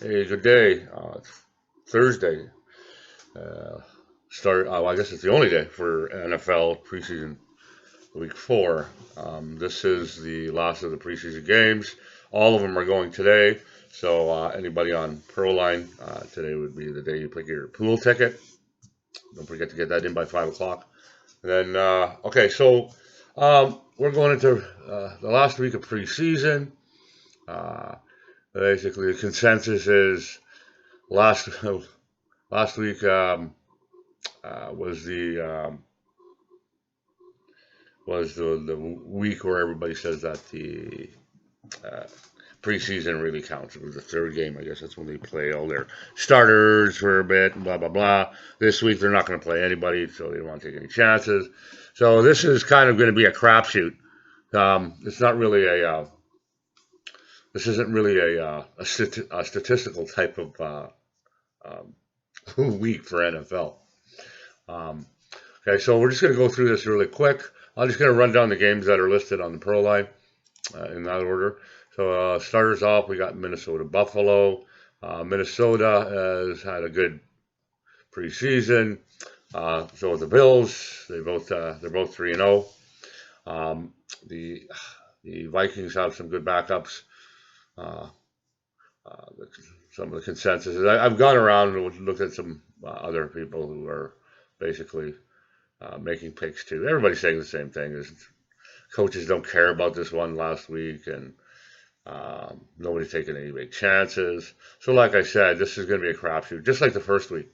Hey, good day. It's Thursday. Well, I guess it's the only day for NFL preseason week 4. This is the last of the preseason games. All of them are going today. So anybody on Pro Line, today would be the day you pick your pool ticket. Don't forget to get that in by 5 o'clock. And then, okay, so we're going into the last week of preseason. Uh, Basically, the consensus is last last week was the week where everybody says that the uh, preseason really counts. It was the third game, I guess. That's when they play all their starters for a bit, and blah blah blah. This week they're not going to play anybody, so they don't want to take any chances. So this is kind of going to be a crapshoot. It's not really a this isn't really a statistical type of um, week for NFL. Um, okay, so we're just going to go through this really quick. I'm just going to run down the games that are listed on the Pro Line in that order. So starters off, we got Minnesota Buffalo. Minnesota has had a good preseason. So the Bills, they're both 3-0. The Vikings have some good backups. Uh, uh, some of the consensus. I've gone around and looked at some other people who are basically making picks too. Everybody's saying the same thing: is coaches don't care about this one last week, and nobody's taking any big chances. So, like I said, this is going to be a crapshoot, just like the first week.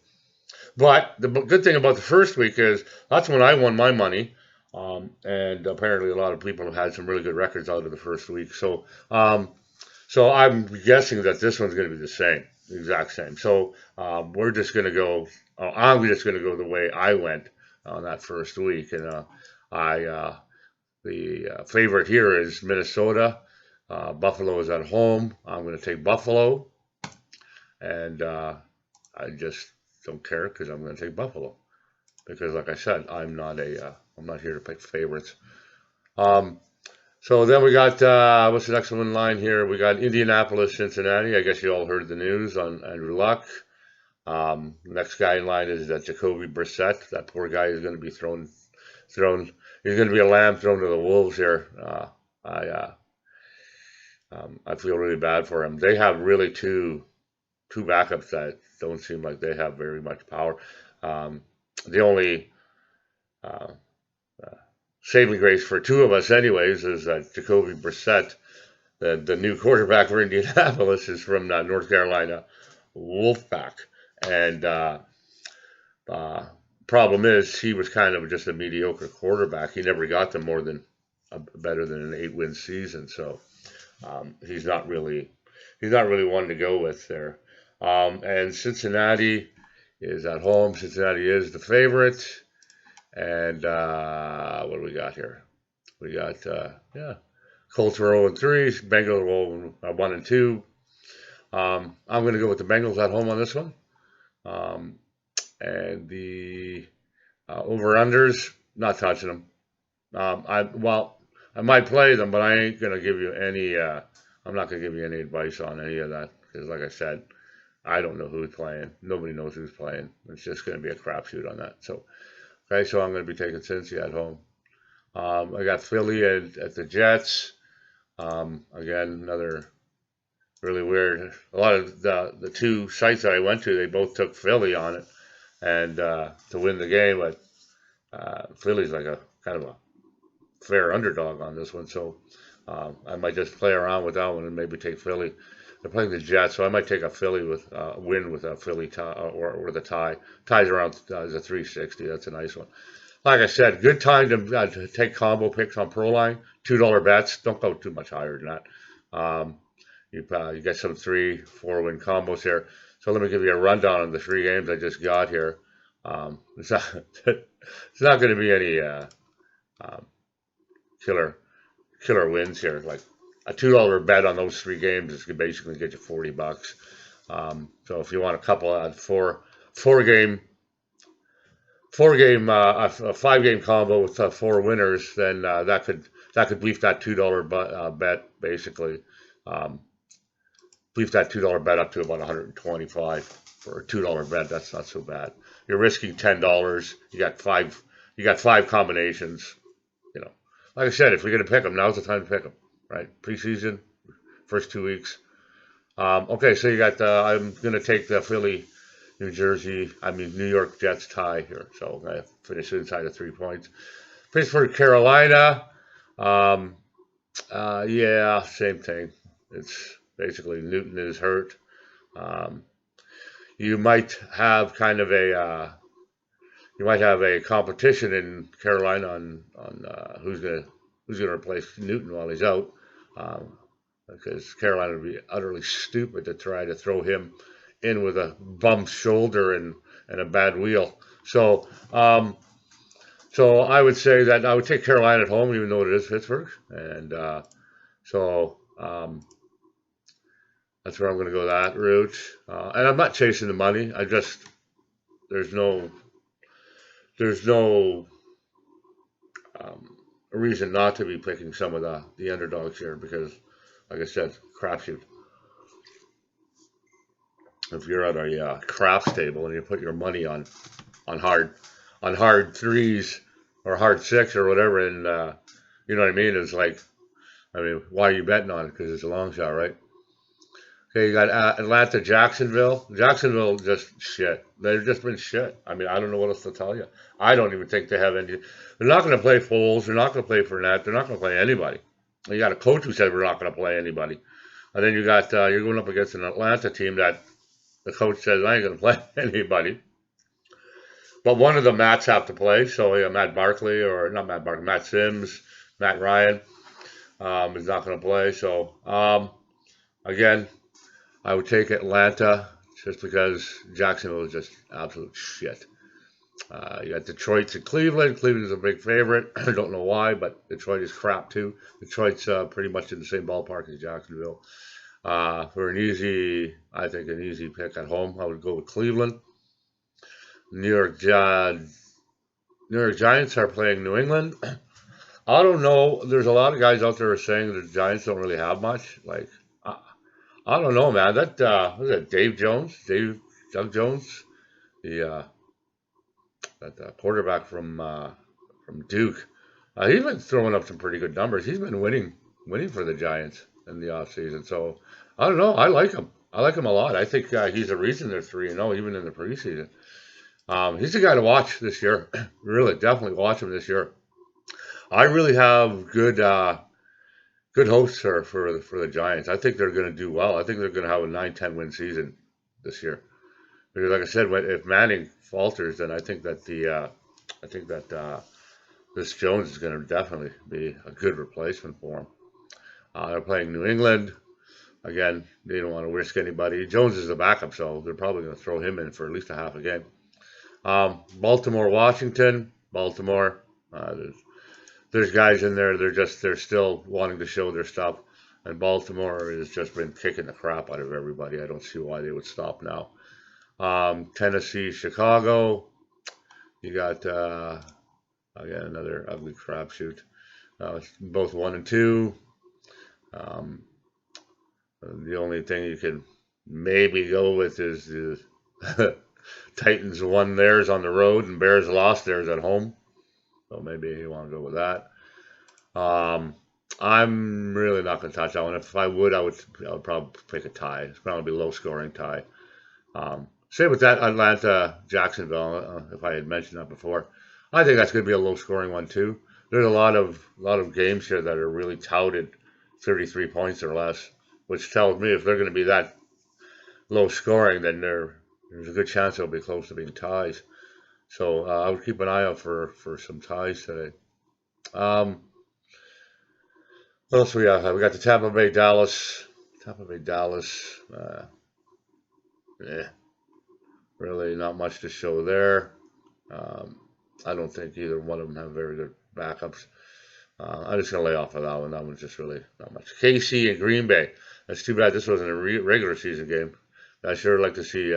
But the good thing about the first week is that's when I won my money. And apparently, a lot of people have had some really good records out of the first week. So I'm guessing that this one's going to be the same, the exact same. So we're just going to go. I'm just going to go the way I went on that first week, and I the favorite here is Minnesota. Buffalo is at home. I'm going to take Buffalo, and I just don't care because I'm going to take Buffalo because, like I said, I'm not here to pick favorites. Um, so then we got what's the next one in line here? We got Indianapolis, Cincinnati. I guess you all heard the news on Andrew Luck. Next guy in line is Jacoby Brissett. That poor guy is going to be thrown. He's going to be a lamb thrown to the wolves here. I feel really bad for him. They have really two backups that don't seem like they have very much power. The only uh, uh, saving grace for two of us, anyways, is that Jacoby Brissett, the new quarterback for Indianapolis, is from North Carolina Wolfpack. And uh, problem is, he was kind of just a mediocre quarterback. He never got them more than better than an 8-win season. So he's not really one to go with there. And Cincinnati is at home. Cincinnati is the favorite. And what do we got here? We got Colts are 0-3. Bengals are 1-2. I'm going to go with the Bengals at home on this one. And the over-unders, not touching them. I might play them, but I ain't going to give you any. I'm not going to give you any advice on any of that because, like I said, I don't know who's playing. Nobody knows who's playing. It's just going to be a crapshoot on that. So, okay, so I'm going to be taking Cincy at home. I got Philly at the Jets. Again, another really weird. A lot of the two sites that I went to, they both took Philly on it, and to win the game. But Philly's like a kind of a fair underdog on this one, so I might just play around with that one and maybe take Philly. They're playing the Jets, so I might take a Philly with win with a Philly tie or the tie. Ties around is a 360. That's a nice one. Like I said, good time to take combo picks on ProLine. $2 bets. Don't go too much higher than that. You get some 3-4 win combos here. So let me give you a rundown on the three games I just got here. It's not it's not going to be any um, killer wins here. Like a $2 bet on those three games is going to basically get you $40. So if you want a couple of four game a 5 game combo with 4 winners, then that could beef that $2 bet basically. Um, beef that $2 bet up to about 125 for a $2 bet. That's not so bad. You're risking $10. You got five combinations. You know, like I said, if you're gonna pick them, now's the time to pick them. Right, preseason, first 2 weeks. Okay, so you got. I'm gonna take the Philly, New York Jets tie here. So I finish inside of 3 points. Pittsburgh, Carolina. Um, yeah, same thing. It's basically Newton is hurt. Um, you might have kind of a competition in Carolina on who's gonna replace Newton while he's out. Um, because Carolina would be utterly stupid to try to throw him in with a bum shoulder and a bad wheel. So I would say that I would take Carolina at home, even though it is Pittsburgh, and that's where I'm going to go that route. And I'm not chasing the money. There's no there's no reason not to be picking some of the underdogs here because, like I said, crapshoot. If you're at a craps table and you put your money on hard threes or hard six or whatever, and you know what I mean, it's like, I mean, why are you betting on it? Because it's a long shot, right? Okay, you got Atlanta, Jacksonville. Jacksonville just shit. They've just been shit. I mean, I don't know what else to tell you. I don't even think they have any. They're not going to play Foles. They're not going to play Fournette. They're not going to play anybody. You got a coach who said we're not going to play anybody, and then you got you're going up against an Atlanta team that the coach says I ain't going to play anybody. But one of the Matts have to play. So Matt Barkley or not Matt Barkley, Matt Sims, Matt Ryan is not going to play. So again, I would take Atlanta just because Jacksonville is just absolute shit. You got Detroit to Cleveland. Cleveland is a big favorite. I don't know why, but Detroit is crap too. Detroit's pretty much in the same ballpark as Jacksonville. For an easy pick at home, I would go with Cleveland. New York Giants are playing New England. I don't know. There's a lot of guys out there saying that the Giants don't really have much. Like, I don't know, man. That was it Doug Jones, the quarterback from Duke. He's been throwing up some pretty good numbers. He's been winning for the Giants in the offseason. So I don't know. I like him. I like him a lot. I think he's a reason they're 3-0 even in the preseason. He's the guy to watch this year. Really, definitely watch him this year. I really have good hopes for the Giants. I think they're going to do well. I think they're going to have a 9-10 win season this year. Because, like I said, if Manning falters, then I think that this Jones is going to definitely be a good replacement for him. They're playing New England. Again, they don't want to risk anybody. Jones is the backup, so they're probably going to throw him in for at least a half a game. Baltimore, Washington. Baltimore. There's guys in there. They're still wanting to show their stuff, and Baltimore has just been kicking the crap out of everybody. I don't see why they would stop now. Tennessee, Chicago. You got again another ugly crapshoot. Both 1 and 2. The only thing you can maybe go with is the Titans won theirs on the road and Bears lost theirs at home. So maybe you want to go with that. I'm really not going to touch that one. If I would probably pick a tie. It's probably a low scoring tie. Same with that Atlanta Jacksonville. If I had mentioned that before, I think that's going to be a low scoring one too. There's a lot of games here that are really touted 33 points or less, which tells me if they're going to be that low scoring, then there's a good chance they'll be close to being ties. So I would keep an eye out for some ties today. What else we got? We got the Tampa Bay Dallas. Really not much to show there. I don't think either one of them have very good backups. I'm just going to lay off of that one. That one's just really not much. KC and Green Bay. That's too bad this wasn't a regular season game. I sure like to see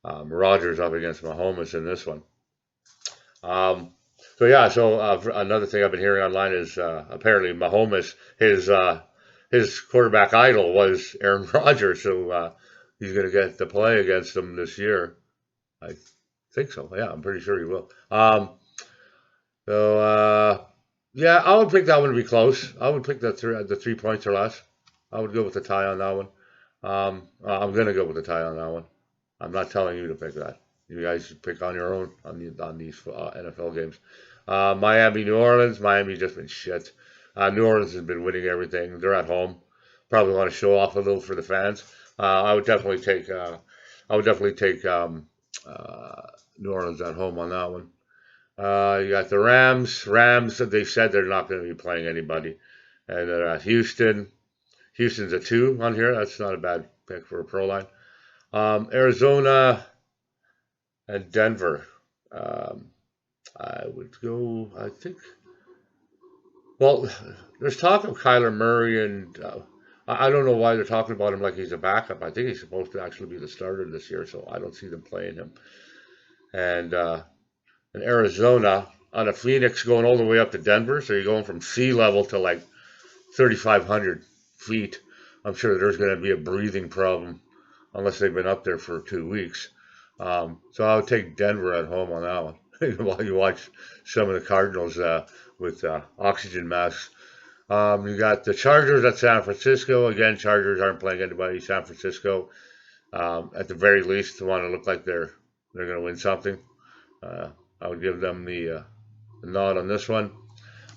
Rodgers up against Mahomes in this one. So another thing I've been hearing online is apparently Mahomes, his quarterback idol was Aaron Rodgers, so he's going to get to play against him this year. I think so. Yeah, I'm pretty sure he will. So yeah, I would pick that one to be close. I would pick the 3 points or less. I would go with the tie on that one. I'm gonna go with the tie on that one. I'm not telling you to pick that. You guys should pick on your own on these NFL games. Miami, New Orleans. Miami just been shit. New Orleans has been winning everything. They're at home. Probably want to show off a little for the fans. I would definitely take. I would definitely take New Orleans at home on that one. You got the Rams. Rams, they said they're not going to be playing anybody. And they're at Houston. Houston's a 2 on here. That's not a bad pick for a pro line. Arizona and Denver. I would go, I think. Well, there's talk of Kyler Murray, and I don't know why they're talking about him like he's a backup. I think he's supposed to actually be the starter this year, so I don't see them playing him. And in Arizona, on a Phoenix going all the way up to Denver, so you're going from sea level to like 3,500 feet. I'm sure there's going to be a breathing problem unless they've been up there for 2 weeks. So I would take Denver at home on that one while you watch some of the Cardinals with oxygen masks. You got the Chargers at San Francisco. Again, Chargers aren't playing anybody. San Francisco, at the very least, want to look like they're going to win something. I would give them the nod on this one.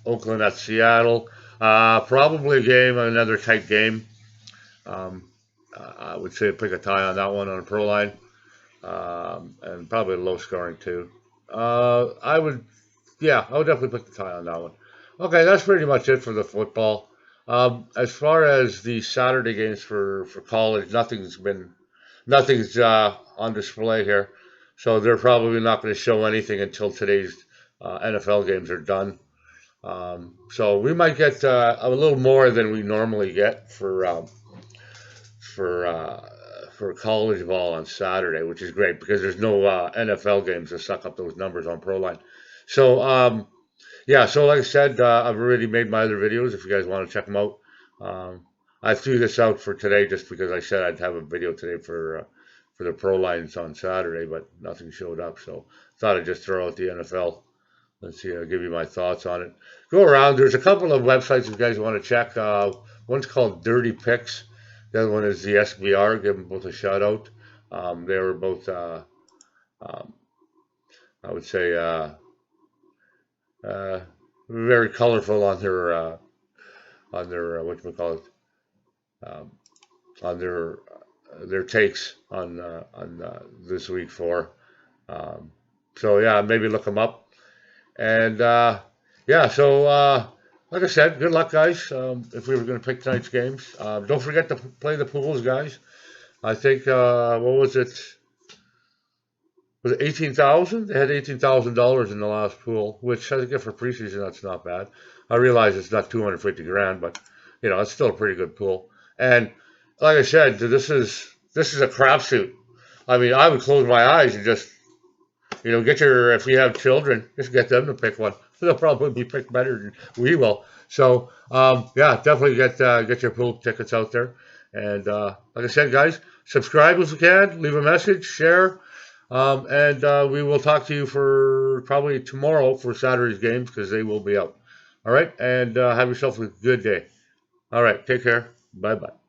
Oakland at Seattle. Probably a game, another tight game. I would say pick a tie on that one on a pro line. And probably a low scoring too. I would definitely pick the tie on that one. Okay, that's pretty much it for the football. As far as the Saturday games for college, nothing's on display here. So they're probably not going to show anything until today's NFL games are done. So we might get a little more than we normally get for college ball on Saturday, which is great because there's no NFL games to suck up those numbers on Proline. So yeah, so like I said, I've already made my other videos. If you guys want to check them out, I threw this out for today just because I said I'd have a video today for the pro lines on Saturday, but nothing showed up. So thought I'd just throw out the NFL. Let's see, I'll give you my thoughts on it. Go around. There's a couple of websites if you guys want to check. One's called Dirty Picks. The other one is the SBR. Give them both a shout out. They were both, I would say, very colorful on their whatchamacallit, on their takes on this week 4. So yeah, maybe look them up. And yeah, so like I said, good luck, guys. If we were going to pick tonight's games, don't forget to play the pools, guys. I think what was it? Was it 18,000? They had $18,000 in the last pool, which I think for preseason that's not bad. I realize it's not 250 grand, but you know it's still a pretty good pool. And like I said, this is a crapshoot. I mean, I would close my eyes and just if you have children, just get them to pick one. They'll probably be picked better than we will. So yeah, definitely get your pool tickets out there. And like I said, guys, subscribe if you can, leave a message, share. And we will talk to you for probably tomorrow for Saturday's games because they will be out. All right, and have yourself a good day. All right, take care. Bye-bye.